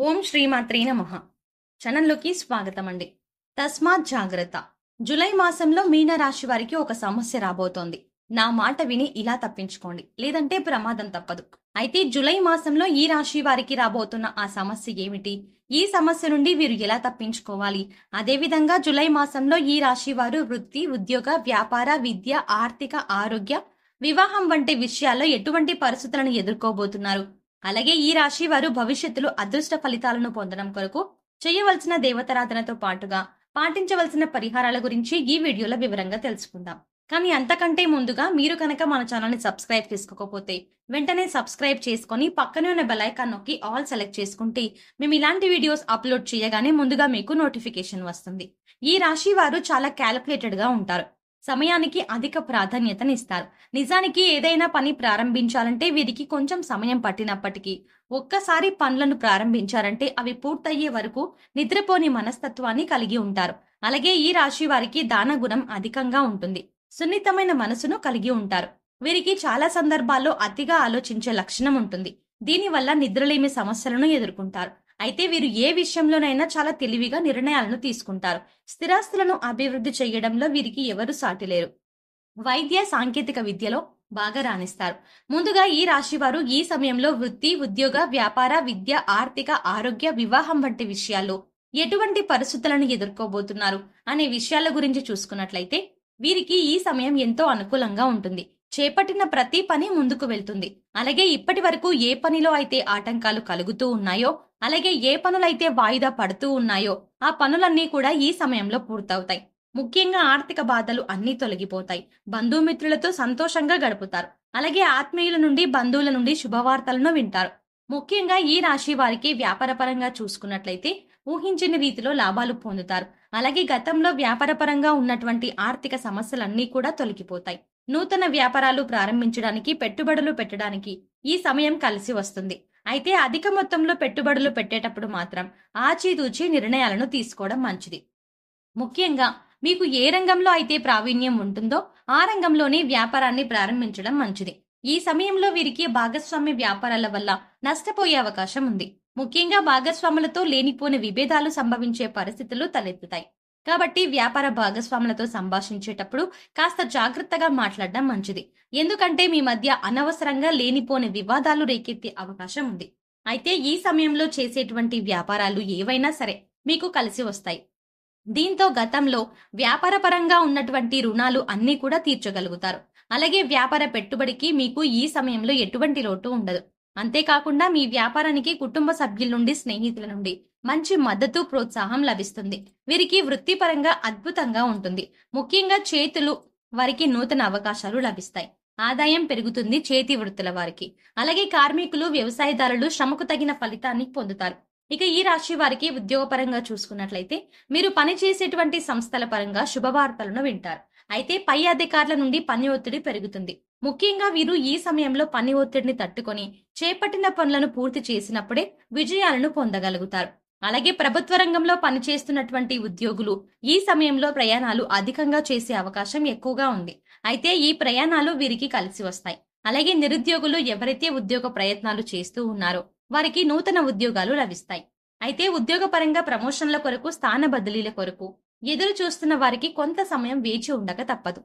ఓం శ్రీమాత్రే నమః. ఛానల్లోకి స్వాగతం అండి. తస్మాత్ జాగ్రత్త. జూలై మాసంలో మీన రాశి వారికి ఒక సమస్య రాబోతోంది. నా మాట విని ఇలా తప్పించుకోండి, లేదంటే ప్రమాదం తప్పదు. అయితే జూలై మాసంలో ఈ రాశి వారికి రాబోతున్న ఆ సమస్య ఏమిటి? ఈ సమస్య నుండి వీరు ఎలా తప్పించుకోవాలి? అదేవిధంగా జూలై మాసంలో ఈ రాశి వారు వృత్తి, ఉద్యోగ, వ్యాపార, విద్య, ఆర్థిక, ఆరోగ్య, వివాహం వంటి విషయాల్లో ఎటువంటి పరిస్థితులను ఎదుర్కోబోతున్నారు? అలాగే ఈ రాశి వారు భవిష్యత్తులో అదృష్ట ఫలితాలను పొందడం కొరకు చేయవలసిన దేవతారాధనతో పాటుగా పాటించవలసిన పరిహారాల గురించి ఈ వీడియోలో వివరంగా తెలుసుకుందాం. కానీ అంతకంటే ముందుగా మీరు కనుక మన ఛానల్ ని సబ్స్క్రైబ్ చేసుకోకపోతే వెంటనే సబ్స్క్రైబ్ చేసుకొని పక్కనే ఉన్న బెల్ ఐకాన్ నొక్కి ఆల్ సెలెక్ట్ చేసుకుంటే మేము ఇలాంటి వీడియోస్ అప్లోడ్ చేయగానే ముందుగా మీకు నోటిఫికేషన్ వస్తుంది. ఈ రాశి వారు చాలా క్యాలిక్యులేటెడ్ గా ఉంటారు. సమయానికి అధిక ప్రాధాన్యతనిస్తారు. నిజానికి ఏదైనా పని ప్రారంభించాలంటే వీరికి కొంచెం సమయం పట్టినప్పటికీ ఒక్కసారి పనులను ప్రారంభించారంటే అవి పూర్తయ్యే వరకు నిద్రపోని మనస్తత్వాన్ని కలిగి ఉంటారు. అలాగే ఈ రాశి వారికి దాన గుణం అధికంగా ఉంటుంది. సున్నితమైన మనసును కలిగి ఉంటారు. వీరికి చాలా సందర్భాల్లో అతిగా ఆలోచించే లక్షణం ఉంటుంది. దీనివల్ల నిద్రలేమి సమస్యలను ఎదుర్కొంటారు. అయితే వీరు ఏ విషయంలోనైనా చాలా తెలివిగా నిర్ణయాలను తీసుకుంటారు. స్థిరాస్తులను అభివృద్ధి చేయడంలో వీరికి ఎవరు సాటిలేరు. వైద్య సాంకేతిక విద్యలో బాగా రాణిస్తారు. ముందుగా ఈ రాశి వారు ఈ సమయంలో వృత్తి, ఉద్యోగ, వ్యాపార, విద్య, ఆర్థిక, ఆరోగ్య, వివాహం వంటి విషయాల్లో ఎటువంటి పరిస్థితులను ఎదుర్కోబోతున్నారు అనే విషయాల గురించి చూసుకున్నట్లయితే వీరికి ఈ సమయం ఎంతో అనుకూలంగా ఉంటుంది. చేపట్టిన ప్రతి పని ముందుకు వెళ్తుంది. అలాగే ఇప్పటి వరకు ఏ పనిలో అయితే ఆటంకాలు కలుగుతూ ఉన్నాయో, అలాగే ఏ పనులైతే వాయిదా పడుతూ ఉన్నాయో ఆ పనులన్నీ కూడా ఈ సమయంలో పూర్తవుతాయి. ముఖ్యంగా ఆర్థిక బాధలు అన్నీ తొలగిపోతాయి. బంధుమిత్రులతో సంతోషంగా గడుపుతారు. అలాగే ఆత్మీయుల నుండి, బంధువుల నుండి శుభవార్తలను వింటారు. ముఖ్యంగా ఈ రాశి వారికి వ్యాపారపరంగా చూసుకున్నట్లయితే ఊహించని రీతిలో లాభాలు పొందుతారు. అలాగే గతంలో వ్యాపారపరంగా ఉన్నటువంటి ఆర్థిక సమస్యలన్నీ కూడా తొలగిపోతాయి. నూతన వ్యాపారాలు ప్రారంభించడానికి, పెట్టుబడులు పెట్టడానికి ఈ సమయం కలిసి వస్తుంది. అయితే అధిక మొత్తంలో పెట్టుబడులు పెట్టేటప్పుడు మాత్రం ఆచితూచి నిర్ణయాలను తీసుకోవడం మంచిది. ముఖ్యంగా మీకు ఏ రంగంలో అయితే ప్రావీణ్యం ఉంటుందో ఆ రంగంలోనే వ్యాపారాన్ని ప్రారంభించడం మంచిది. ఈ సమయంలో వీరికి భాగస్వామ్య వ్యాపారాల వల్ల నష్టపోయే అవకాశం ఉంది. ముఖ్యంగా భాగస్వాములతో లేనిపోని విభేదాలు సంభవించే పరిస్థితులు తలెత్తుతాయి. కాబట్టి వ్యాపార భాగస్వాములతో సంభాషించేటప్పుడు కాస్త జాగ్రత్తగా మాట్లాడడం మంచిది. ఎందుకంటే మీ మధ్య అనవసరంగా లేనిపోని వివాదాలు రేకెత్తే అవకాశం ఉంది. అయితే ఈ సమయంలో చేసేటువంటి వ్యాపారాలు ఏవైనా సరే మీకు కలిసి వస్తాయి. దీంతో గతంలో వ్యాపారపరంగా ఉన్నటువంటి రుణాలు అన్నీ కూడా తీర్చగలుగుతారు. అలాగే వ్యాపార పెట్టుబడికి మీకు ఈ సమయంలో ఎటువంటి లోటు ఉండదు. అంతేకాకుండా మీ వ్యాపారానికి కుటుంబ సభ్యుల నుండి, స్నేహితుల నుండి మంచి మద్దతు, ప్రోత్సాహం లభిస్తుంది. వీరికి వృత్తిపరంగా అద్భుతంగా ఉంటుంది. ముఖ్యంగా చేతులు వారికి నూతన అవకాశాలు లభిస్తాయి. ఆదాయం పెరుగుతుంది చేతి వృత్తుల వారికి. అలాగే కార్మికులు, వ్యవసాయదారులు శ్రమకు తగిన ఫలితాన్ని పొందుతారు. ఇక ఈ రాశి వారికి ఉద్యోగపరంగా చూసుకున్నట్లయితే మీరు పనిచేసేటువంటి సంస్థల పరంగా శుభవార్తలను వింటారు. అయితే పై అధికారుల నుండి పని ఒత్తిడి పెరుగుతుంది. ముఖ్యంగా వీరు ఈ సమయంలో పని ఒత్తిడిని తట్టుకొని చేపట్టిన పనులను పూర్తి చేసినప్పుడే విజయాలను పొందగలుగుతారు. అలాగే ప్రభుత్వ రంగంలో పనిచేస్తున్నటువంటి ఉద్యోగులు ఈ సమయంలో ప్రయాణాలు అధికంగా చేసే అవకాశం ఎక్కువగా ఉంది. అయితే ఈ ప్రయాణాలు వీరికి కలిసి వస్తాయి. అలాగే నిరుద్యోగులు ఎవరైతే ఉద్యోగ ప్రయత్నాలు చేస్తూ ఉన్నారో వారికి నూతన ఉద్యోగాలు లభిస్తాయి. అయితే ఉద్యోగపరంగా ప్రమోషన్ల కొరకు, స్థాన బదిలీల కొరకు ఎదురు చూస్తున్న వారికి కొంత సమయం వేచి ఉండక తప్పదు.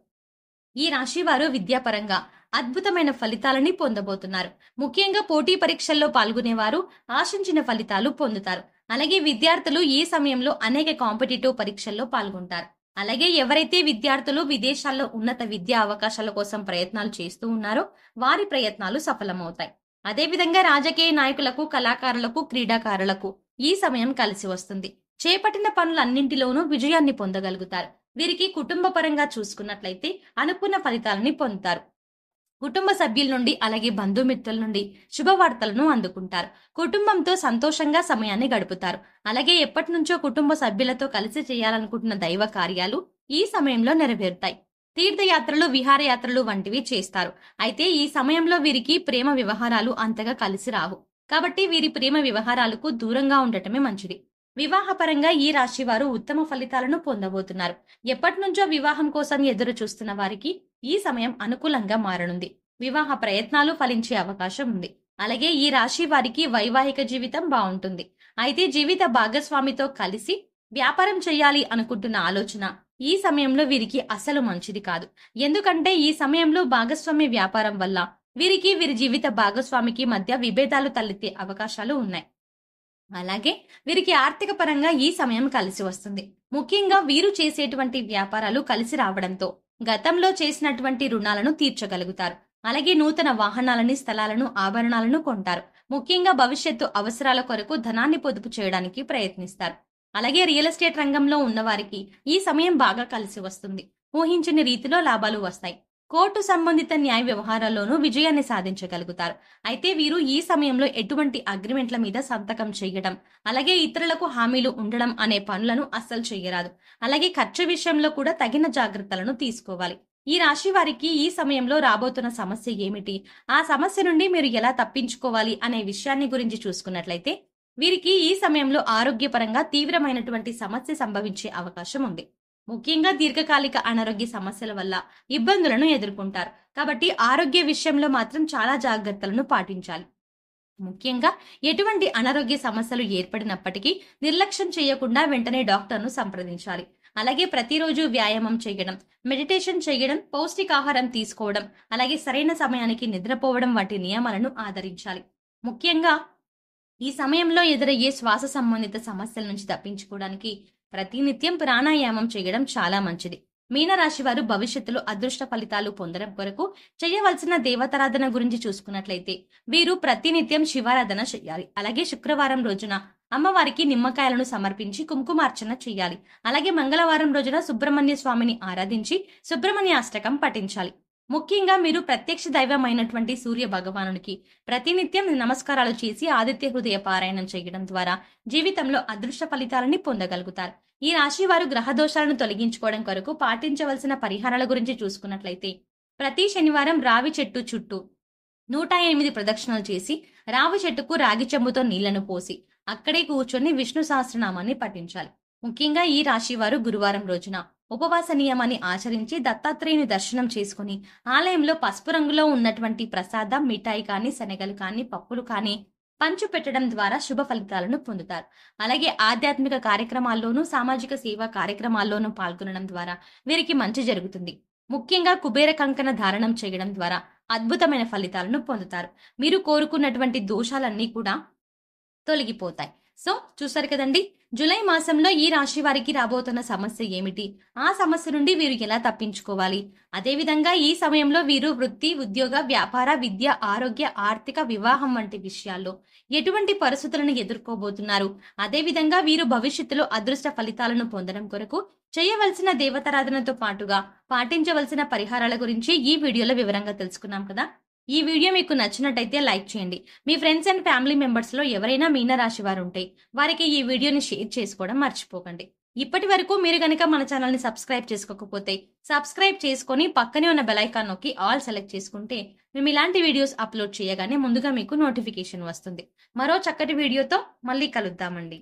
ఈ రాశి వారు విద్యాపరంగా అద్భుతమైన ఫలితాలని పొందబోతున్నారు. ముఖ్యంగా పోటీ పరీక్షల్లో పాల్గొనేవారు ఆశించిన ఫలితాలు పొందుతారు. అలాగే విద్యార్థులు ఈ సమయంలో అనేక కాంపిటేటివ్ పరీక్షల్లో పాల్గొంటారు. అలాగే ఎవరైతే విద్యార్థులు విదేశాల్లో ఉన్నత విద్యా అవకాశాల కోసం ప్రయత్నాలు చేస్తూ ఉన్నారో వారి ప్రయత్నాలు సఫలమవుతాయి. అదేవిధంగా రాజకీయ నాయకులకు, కళాకారులకు, క్రీడాకారులకు ఈ సమయం కలిసి వస్తుంది. చేపట్టిన పనులన్నింటిలోనూ విజయాన్ని పొందగలుగుతారు. వీరికి కుటుంబ పరంగా చూసుకున్నట్లయితే అనుకున్న ఫలితాలని పొందుతారు. కుటుంబ సభ్యుల నుండి, అలాగే బంధుమిత్రుల నుండి శుభవార్తలను అందుకుంటారు. కుటుంబంతో సంతోషంగా సమయాన్ని గడుపుతారు. అలాగే ఎప్పటి నుంచో కుటుంబ సభ్యులతో కలిసి చేయాలనుకుంటున్న దైవ కార్యాలు ఈ సమయంలో నెరవేరుతాయి. తీర్థయాత్రలు, విహారయాత్రలు వంటివి చేస్తారు. అయితే ఈ సమయంలో వీరికి ప్రేమ వ్యవహారాలు అంతగా కలిసి రావు. కాబట్టి వీరి ప్రేమ వ్యవహారాలకు దూరంగా ఉండటమే మంచిది. వివాహపరంగా ఈ రాశి వారు ఉత్తమ ఫలితాలను పొందబోతున్నారు. ఎప్పటి నుంచో వివాహం కోసం ఎదురు చూస్తున్న వారికి ఈ సమయం అనుకూలంగా మారనుంది. వివాహ ప్రయత్నాలు ఫలించే అవకాశం ఉంది. అలాగే ఈ రాశి వారికి వైవాహిక జీవితం బాగుంటుంది. అయితే జీవిత భాగస్వామితో కలిసి వ్యాపారం చేయాలి అనుకుంటున్న ఆలోచన ఈ సమయంలో వీరికి అసలు మంచిది కాదు. ఎందుకంటే ఈ సమయంలో భాగస్వామి వ్యాపారం వల్ల వీరికి వీరి జీవిత భాగస్వామికి మధ్య విభేదాలు తలెత్తే అవకాశాలు ఉన్నాయి. అలాగే వీరికి ఆర్థిక పరంగా ఈ సమయం కలిసి వస్తుంది. ముఖ్యంగా వీరు చేసేటువంటి వ్యాపారాలు కలిసి రావడంతో గతంలో చేసినటువంటి రుణాలను తీర్చగలుగుతారు. అలాగే నూతన వాహనాలని, స్థలాలను, ఆభరణాలను కొంటారు. ముఖ్యంగా భవిష్యత్తు అవసరాల కొరకు ధనాన్ని పొదుపు చేయడానికి ప్రయత్నిస్తారు. అలాగే రియల్ ఎస్టేట్ రంగంలో ఉన్నవారికి ఈ సమయం బాగా కలిసి వస్తుంది. ఊహించని రీతిలో లాభాలు వస్తాయి. కోర్టు సంబంధిత న్యాయ వ్యవహారాల్లోనూ విజయాన్ని సాధించగలుగుతారు. అయితే వీరు ఈ సమయంలో ఎటువంటి అగ్రిమెంట్ల మీద సంతకం చేయడం, అలాగే ఇతరులకు హామీలు ఉండడం అనే పనులను అస్సలు చేయరాదు. అలాగే ఖర్చు విషయంలో కూడా తగిన జాగ్రత్తలను తీసుకోవాలి. ఈ రాశి వారికి ఈ సమయంలో రాబోతున్న సమస్య ఏమిటి, ఆ సమస్య నుండి మీరు ఎలా తప్పించుకోవాలి అనే విషయాన్ని గురించి చూసుకున్నట్లయితే వీరికి ఈ సమయంలో ఆరోగ్యపరంగా తీవ్రమైనటువంటి సమస్య సంభవించే అవకాశం ఉంది. ముఖ్యంగా దీర్ఘకాలిక అనారోగ్య సమస్యల వల్ల ఇబ్బందులను ఎదుర్కొంటారు. కాబట్టి ఆరోగ్య విషయంలో మాత్రం చాలా జాగ్రత్తలను పాటించాలి. ముఖ్యంగా ఎటువంటి అనారోగ్య సమస్యలు ఏర్పడినప్పటికీ నిర్లక్ష్యం చేయకుండా వెంటనే డాక్టర్ను సంప్రదించాలి. అలాగే ప్రతిరోజు వ్యాయామం చేయడం, మెడిటేషన్ చేయడం, పౌష్టికాహారం తీసుకోవడం, అలాగే సరైన సమయానికి నిద్రపోవడం వంటి నియమాలను ఆదరించాలి. ముఖ్యంగా ఈ సమయంలో ఎదురయ్యే శ్వాస సంబంధిత సమస్యల నుంచి తప్పించుకోవడానికి ప్రతినిత్యం ప్రాణాయామం చేయడం చాలా మంచిది. మీనరాశి వారు భవిష్యత్తులో అదృష్ట ఫలితాలు పొందడం కొరకు చేయవలసిన దేవతారాధన గురించి చూసుకున్నట్లయితే వీరు ప్రతినిత్యం శివారాధన చేయాలి. అలాగే శుక్రవారం రోజున అమ్మవారికి నిమ్మకాయలను సమర్పించి కుంకుమార్చన చేయాలి. అలాగే మంగళవారం రోజున సుబ్రహ్మణ్య స్వామిని ఆరాధించి సుబ్రహ్మణ్య అష్టకం పఠించాలి. ముఖ్యంగా మీరు ప్రత్యక్ష దైవమైనటువంటి సూర్య భగవానునికి ప్రతినిత్యం నమస్కారాలు చేసి ఆదిత్య హృదయ పారాయణం చేయడం ద్వారా జీవితంలో అదృష్ట ఫలితాలని పొందగలుగుతారు. ఈ రాశి వారు గ్రహ దోషాలను తొలగించుకోవడం కొరకు పాటించవలసిన పరిహారాల గురించి చూసుకున్నట్లయితే ప్రతి శనివారం రావి చెట్టు చుట్టూ 108 ప్రదక్షిణలు చేసి రావి చెట్టుకు రాగి చెంబుతో నీళ్లను పోసి అక్కడే కూర్చొని విష్ణు సహస్రనామాన్ని పఠించాలి. ముఖ్యంగా ఈ రాశి వారు గురువారం రోజున ఉపవాస నియమాన్ని ఆచరించి దత్తాత్రేయుని దర్శనం చేసుకుని ఆలయంలో పసుపు రంగులో ఉన్నటువంటి ప్రసాదం, మిఠాయి కానీ, శనగలు కానీ, పప్పులు కానీ పంచు పెట్టడం ద్వారా శుభ ఫలితాలను పొందుతారు. అలాగే ఆధ్యాత్మిక కార్యక్రమాల్లోనూ, సామాజిక సేవా కార్యక్రమాల్లోనూ పాల్గొనడం ద్వారా వీరికి మంచి జరుగుతుంది. ముఖ్యంగా కుబేర కంకణ ధారణం చేయడం ద్వారా అద్భుతమైన ఫలితాలను పొందుతారు. మీరు కోరుకున్నటువంటి దోషాలన్నీ కూడా తొలగిపోతాయి. సో చూసారు కదండి, జూలై మాసంలో ఈ రాశి వారికి రాబోతున్న సమస్య ఏమిటి, ఆ సమస్య నుండి వీరు ఎలా తప్పించుకోవాలి, అదేవిధంగా ఈ సమయంలో వీరు వృత్తి, ఉద్యోగ, వ్యాపార, విద్య, ఆరోగ్య, ఆర్థిక, వివాహం వంటి విషయాల్లో ఎటువంటి పరిస్థితులను ఎదుర్కోబోతున్నారు, అదేవిధంగా వీరు భవిష్యత్తులో అదృష్ట ఫలితాలను పొందడం కొరకు చేయవలసిన దేవతారాధనతో పాటుగా పాటించవలసిన పరిహారాల గురించి ఈ వీడియోలో వివరంగా తెలుసుకున్నాం కదా. ఈ వీడియో మీకు నచ్చినట్టయితే లైక్ చేయండి. మీ ఫ్రెండ్స్ అండ్ ఫ్యామిలీ మెంబర్స్ లో ఎవరైనా మీనరాశి వారు ఉంటే వారికి ఈ వీడియోని షేర్ చేసుకోవడం మర్చిపోకండి. ఇప్పటి వరకు మీరు గనక మన ఛానల్ ని సబ్స్క్రైబ్ చేసుకోకపోతే సబ్స్క్రైబ్ చేసుకొని పక్కనే ఉన్న బెల్ ఐకాన్ నొక్కి ఆల్ సెలెక్ట్ చేసుకుంటే మేము ఇలాంటి వీడియోస్ అప్లోడ్ చేయగానే ముందుగా మీకు నోటిఫికేషన్ వస్తుంది. మరో చక్కటి వీడియోతో మళ్ళీ కలుద్దామండి.